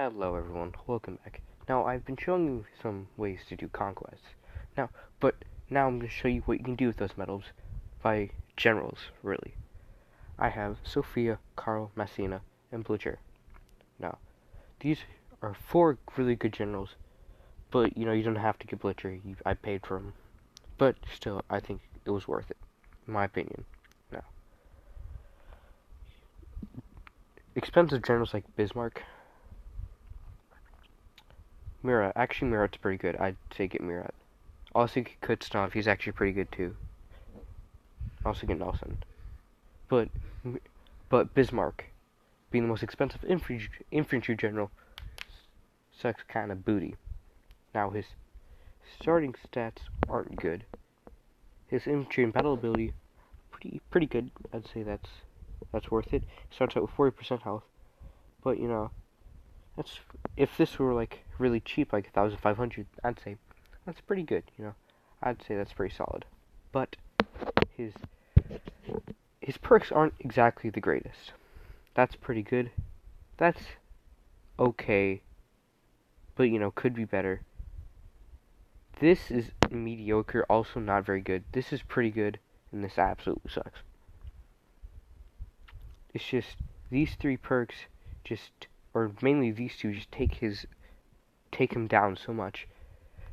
Hello everyone, welcome back. Now I've been showing you some ways to do conquests. Now, but now I'm going to show you what you can do with those medals by generals, really. I have Sophia, Karl, Massena, and Blücher. Now, these are four really good generals, but you don't have to get Blücher, I paid for him. But still, I think it was worth it, in my opinion. Now, expensive generals like Bismarck, Murat's pretty good. I'd say get Murat. Also get Kutuzov, he's actually pretty good too. Also get Nelson. But Bismarck, being the most expensive infantry general, sucks kind of booty. Now his starting stats aren't good. His infantry and battle ability, pretty good. I'd say that's worth it. Starts out with 40% health, but that's if this were like really cheap, like 1,500, I'd say that's pretty good. I'd say that's pretty solid. But his perks aren't exactly the greatest. That's pretty good. That's okay, but could be better. This is mediocre, also not very good. This is pretty good, and this absolutely sucks. It's just these three perks or mainly these two, just take him down so much.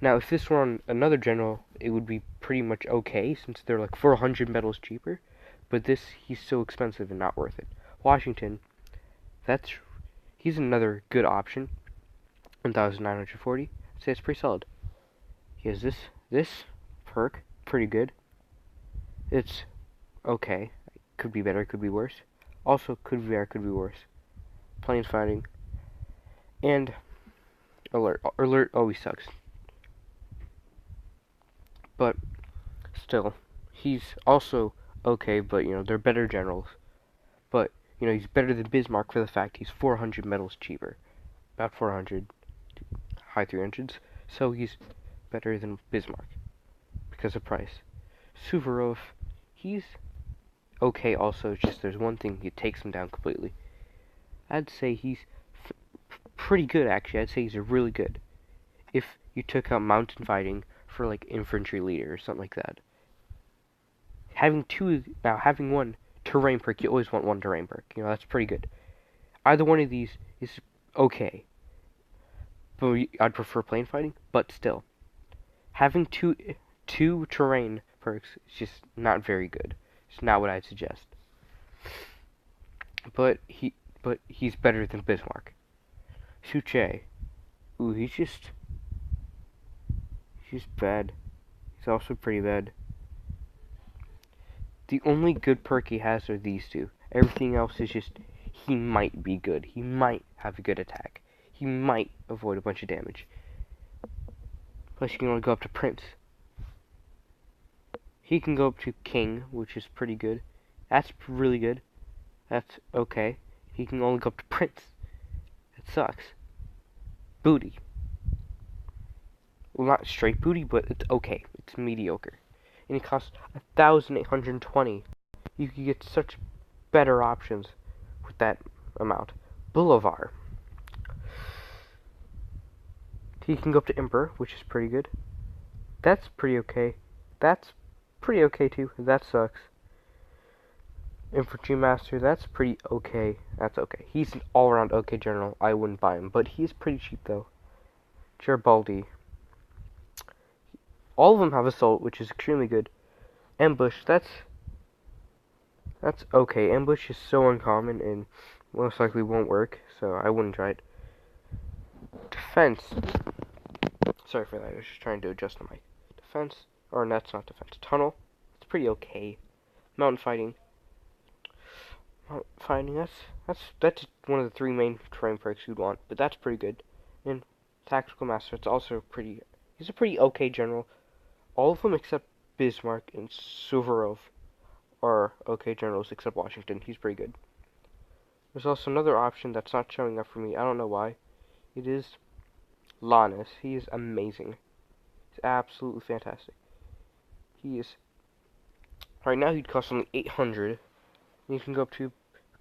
Now, if this were on another general, it would be pretty much okay, since they're like 400 medals cheaper. But he's so expensive and not worth it. Washington, he's another good option. 1,940. I'd say it's pretty solid. He has this perk, pretty good. It's okay. Could be better, could be worse. Also, could be better, could be worse. Planes fighting. And alert. Alert always sucks. But still, he's also okay, but they're better generals. But he's better than Bismarck for the fact he's 400 medals cheaper. About 400, high 300s. So he's better than Bismarck because of price. Suvorov, he's okay also, just there's one thing, he takes him down completely. I'd say he's pretty good, actually. I'd say he's really good. If you took out mountain fighting for like infantry leader or something like that. Having one terrain perk, you always want one terrain perk. That's pretty good. Either one of these is okay. But I'd prefer plane fighting, but still. Having two terrain perks is just not very good. It's not what I'd suggest. But he's better than Bismarck. Suchet. Ooh, he's bad. He's also pretty bad. The only good perk he has are these two. Everything else is just, he might be good. He might have a good attack. He might avoid a bunch of damage. Plus, you can only go up to Prince. He can go up to King, which is pretty good. That's really good. That's okay. He can only go up to Prince. That sucks. Booty. Well, not straight booty, but it's okay. It's mediocre. And it costs 1,820. You could get such better options with that amount. Boulevard. He can go up to Emperor, which is pretty good. That's pretty okay. That's pretty okay too. That sucks. Infantry Master, that's pretty okay. That's okay. He's an all-around okay general. I wouldn't buy him, but he's pretty cheap though. Garibaldi. All of them have Assault, which is extremely good. Ambush, that's okay. Ambush is so uncommon and most likely won't work, so I wouldn't try it. Defense. Sorry for that, I was just trying to adjust the mic. Defense, or that's not defense. Tunnel, it's pretty okay. Mountain fighting. That's one of the three main terrain perks you'd want, but that's pretty good. And Tactical Master, it's also he's a pretty okay general. All of them except Bismarck and Suvorov are okay generals, except Washington. He's pretty good. There's also another option that's not showing up for me. I don't know why. It is Lannes. He is amazing. He's absolutely fantastic. Right now he'd cost only 800. And you can go up to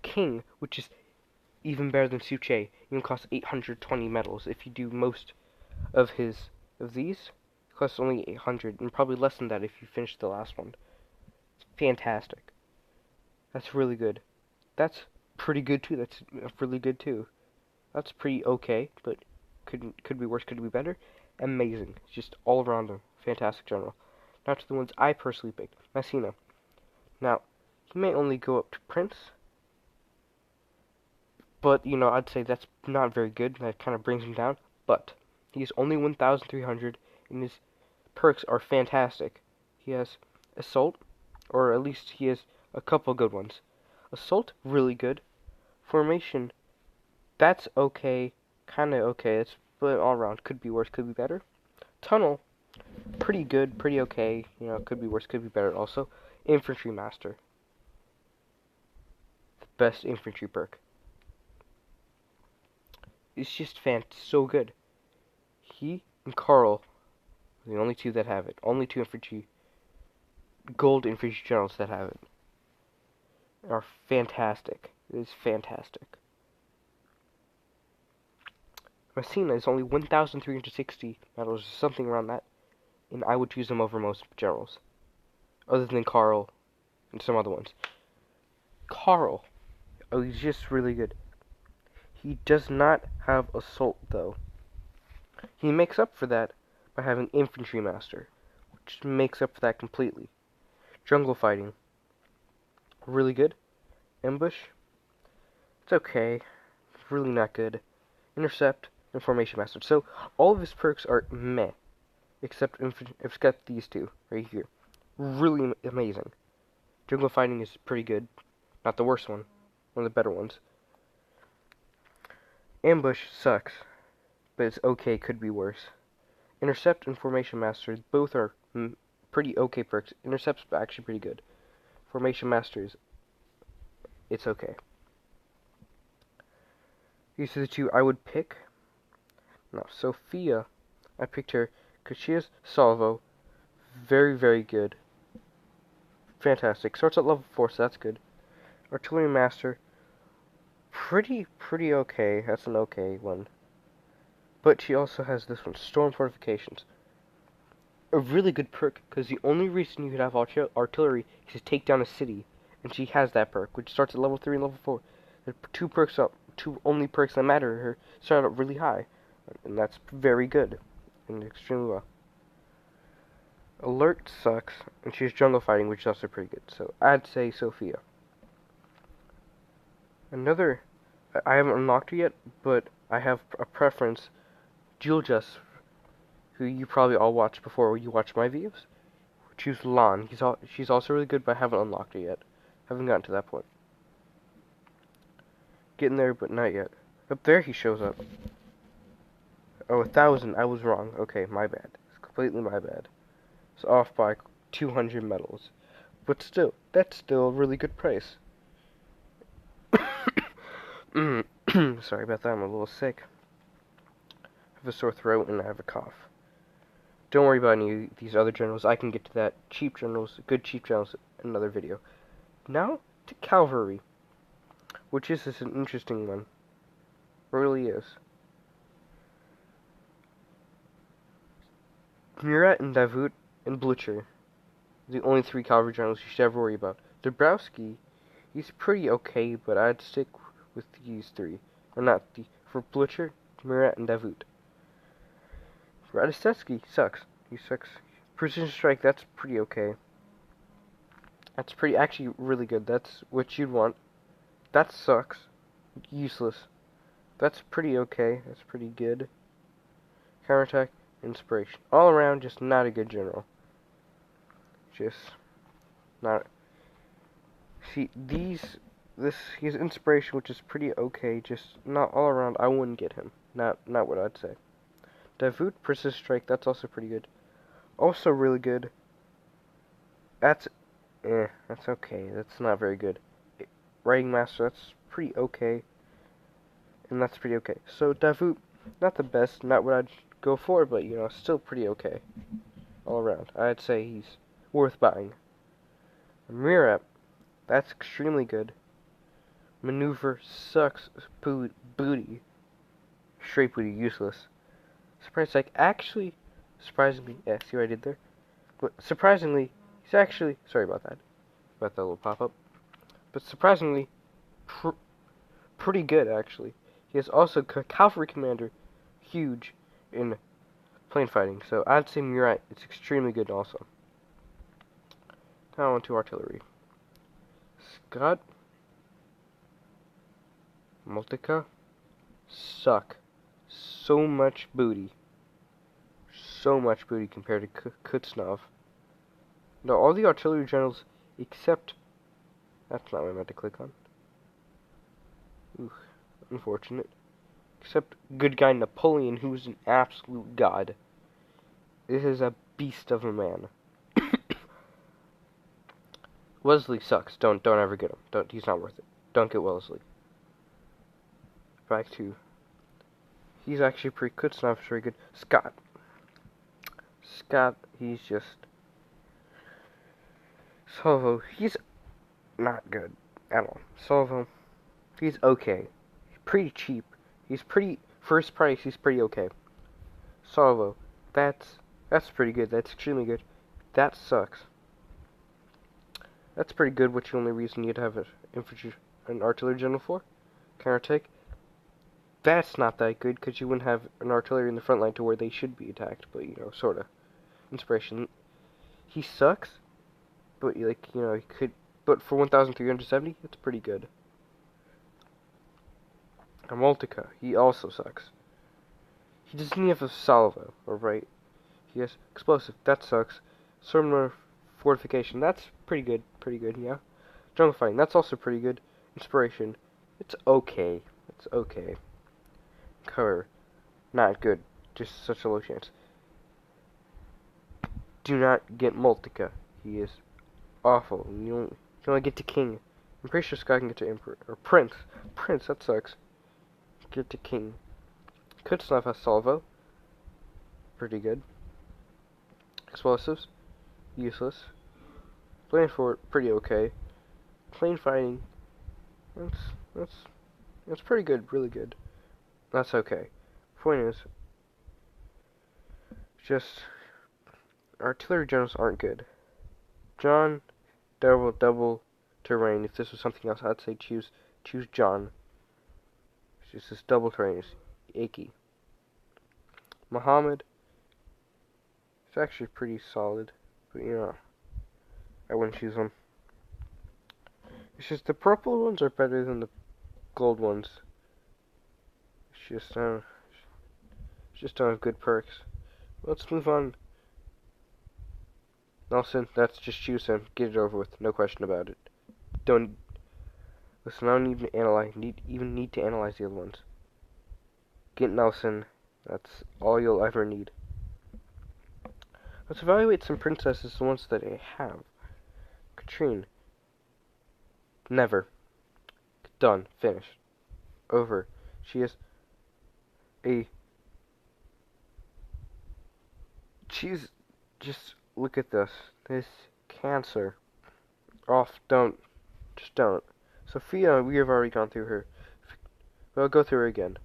King, which is even better than Suchet. even costs 820 medals. If you do most of these, it costs only 800, and probably less than that if you finish the last one. It's fantastic. That's really good. That's pretty good too. That's really good too. That's pretty okay, but could be worse, could be better. Amazing. Just all around a fantastic general. Now to the ones I personally picked. Massena. Now, he may only go up to Prince, but, you know, I'd say that's not very good. That kind of brings him down. But he's only 1,300, and his perks are fantastic. He has Assault, or at least he has a couple good ones. Assault, really good. Formation, that's okay, kind of okay. It's but all around could be worse, could be better. Tunnel, pretty good, pretty okay. You know, could be worse, could be better. Also, Infantry Master, the best infantry perk. It's just so good. He and Carl are the only two that have it. Only two gold infantry generals that have it. Are fantastic. It is fantastic. Massena is only 1,360 medals, or something around that, and I would choose him over most generals, other than Carl and some other ones. Carl, oh, he's just really good. He does not have Assault, though. He makes up for that by having Infantry Master, which makes up for that completely. Jungle Fighting, really good. Ambush, it's okay. It's really not good. Intercept, and Formation Master. So, all of his perks are meh, except these two right here. Really amazing. Jungle Fighting is pretty good. Not the worst one. One of the better ones. Ambush sucks, but it's okay, could be worse. Intercept and Formation Master, both are pretty okay perks. Intercept's actually pretty good. Formation Masters, it's okay. These are the two I would pick. Now, Sophia, I picked her because she has Salvo. Very, very good. Fantastic. Starts at level 4, so that's good. Artillery Master, pretty okay. That's an okay one. But she also has this one, Storm Fortifications. A really good perk, because the only reason you could have artillery is to take down a city. And she has that perk, which starts at level 3 and level 4. The two only perks that matter to her start out really high. And that's very good. And extremely well. Alert sucks, and she's Jungle Fighting, which is also pretty good. So I'd say Sophia. Another, I haven't unlocked her yet, but I have a preference. Juljus, who you probably all watched before you watch my videos. Choose Lan. She's also really good, but I haven't unlocked her yet. Haven't gotten to that point. Getting there, but not yet. Up there he shows up. Oh, 1,000. I was wrong. Okay, my bad. It's completely my bad. It's off by 200 medals. But still, that's still a really good price. Sorry about that, I'm a little sick. I have a sore throat and I have a cough. Don't worry about any of these other generals. I can get to that. Good cheap generals, in another video. Now, to Cavalry. Which is an interesting one. It really is. Murat and Davout and Blucher. The only 3 cavalry generals you should ever worry about. Dabrowski, he's pretty okay, but I'd stick with these 3. Or not, for Blucher, Murat, and Davout. Radistevsky sucks. He sucks. Precision Strike, that's pretty okay. That's actually really good. That's what you'd want. That sucks. Useless. That's pretty okay. That's pretty good. Counterattack, Inspiration. All around, just not a good general. Just not. See, he has Inspiration, which is pretty okay. Just not all around. I wouldn't get him. Not what I'd say. Davout, Precision Strike, that's also pretty good. Also really good. That's okay. That's not very good. Writing Master, that's pretty okay. And that's pretty okay. So Davout, not the best, not what I'd go for, but you know, still pretty okay. All around. I'd say he's worth buying. Murat, that's extremely good. Maneuver sucks booty. straight booty, useless. Surprise attack, actually, surprisingly, yeah, see what I did there? But surprisingly, he's actually, sorry about that little pop-up. But surprisingly, pretty good, actually. He is also cavalry commander, huge in plane fighting. So I'd say Murat is extremely good also. Now on to artillery. Scott, Multica, suck. So much booty. So much booty compared to Kuznetsov. No, all the artillery generals except... That's not what I meant to click on. Ooh, unfortunate. Except good guy Napoleon, who's an absolute god. This is a beast of a man. Wellesley sucks. Don't ever get him. He's not worth it. Don't get Wellesley. Back to... He's actually pretty good. It's not very good. Scott, he's just... Salvo, he's not good at all. Salvo, he's okay. He's pretty cheap. He's pretty... For his price, he's pretty okay. Salvo, that's pretty good. That's extremely good. That sucks. That's pretty good, which the only reason you'd have an artillery general for. Counterattack. That's not that good, because you wouldn't have an artillery in the front line to where they should be attacked, but, you know, sorta. Inspiration. He sucks, but, like, you know, he could... But for 1,370, it's pretty good. Multica, he also sucks. He doesn't have a salvo, alright? He has explosive, that sucks. Summoner fortification, that's pretty good, yeah. Jungle fighting, that's also pretty good. Inspiration, it's okay. Cover, not good, just such a low chance. Do not get Multica, he is awful. You only get to King. I'm pretty sure Scott can get to Emperor, or Prince, that sucks. Get to King. Kuznetsov has salvo, pretty good. Explosives, useless. Plane fort, pretty okay. Plane fighting, that's pretty good, really good. That's okay. Point is, just artillery generals aren't good. John, double terrain. If this was something else, I'd say choose John. It's just this double terrain is achy. Muhammad, it's actually pretty solid, but you know, I wouldn't choose him. It's just the purple ones are better than the gold ones. It's just don't have good perks. Let's move on. Nelson, that's just choose him. Get it over with. No question about it. Don't listen. I don't even need to analyze the other ones. Get Nelson. That's all you'll ever need. Let's evaluate some princesses, the ones that I have. Katrine. Never. Done. Finished. Over. She is she's just look at this. This Cancer. Just don't. Sophia, we have already gone through her. But I'll go through her again.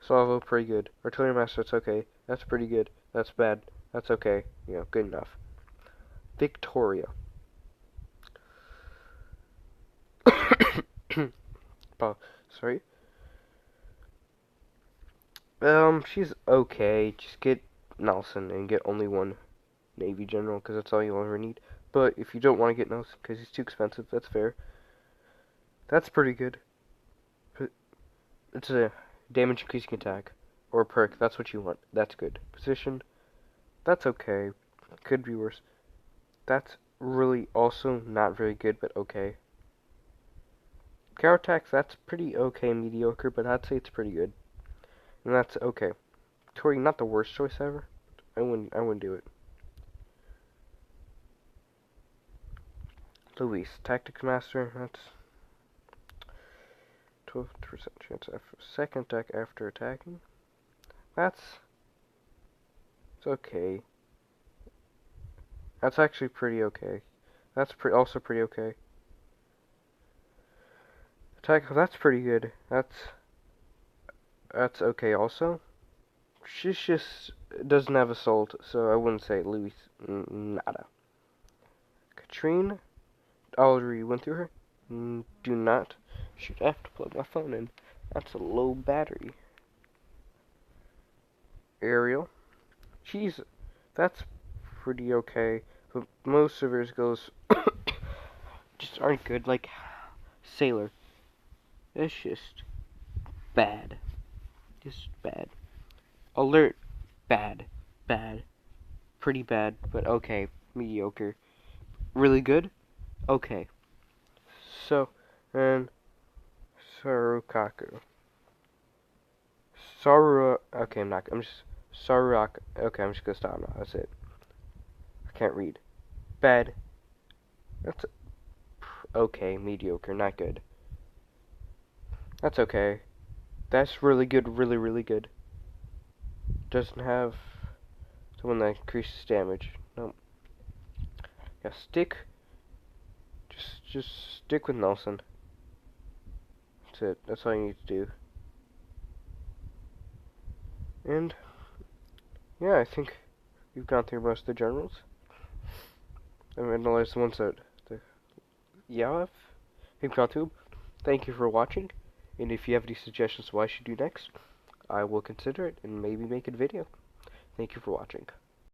Salvo, pretty good. Artillery Master, it's okay. That's pretty good. That's bad. That's okay. You know, good enough. Victoria. Sorry. She's okay. Just get Nelson and get only one Navy General, because that's all you'll ever need. But if you don't want to get Nelson because he's too expensive, that's fair. That's pretty good. It's a damage increasing attack. Or a perk, that's what you want. That's good. Position, that's okay. Could be worse. That's really also not very good, but okay. Counterattacks, that's pretty okay, mediocre, but I'd say it's pretty good. And that's okay. Tori, not the worst choice ever. I wouldn't do it. Luis, Tactics Master, that's 12% chance after second attack after attacking. It's okay. That's actually pretty okay. That's also pretty okay. Attack, that's pretty good. That's That's okay also. She's just doesn't have assault, so I wouldn't say Luis nada. Katrine, I already went through her. Do not. Shoot, I have to plug my phone in. That's a low battery. Ariel, that's pretty okay, but most of her skills just aren't good. Like Sailor, it's just bad, just bad. Alert, bad, bad, pretty bad, but okay, mediocre. Really good, okay. So, and Sarukaku. Okay, I'm just, Saruk, okay, I'm just gonna stop now, that's it. I can't read. Bad, that's okay, mediocre, not good. That's okay. That's really good, really, really good. Doesn't have the one that increases damage. No. Yeah, just stick with Nelson. That's it. That's all you need to do. And yeah, I think we've gone through most of the generals. I've analyzed the ones that we've gone through. Thank you for watching. And if you have any suggestions what I should do next, I will consider it and maybe make a video. Thank you for watching.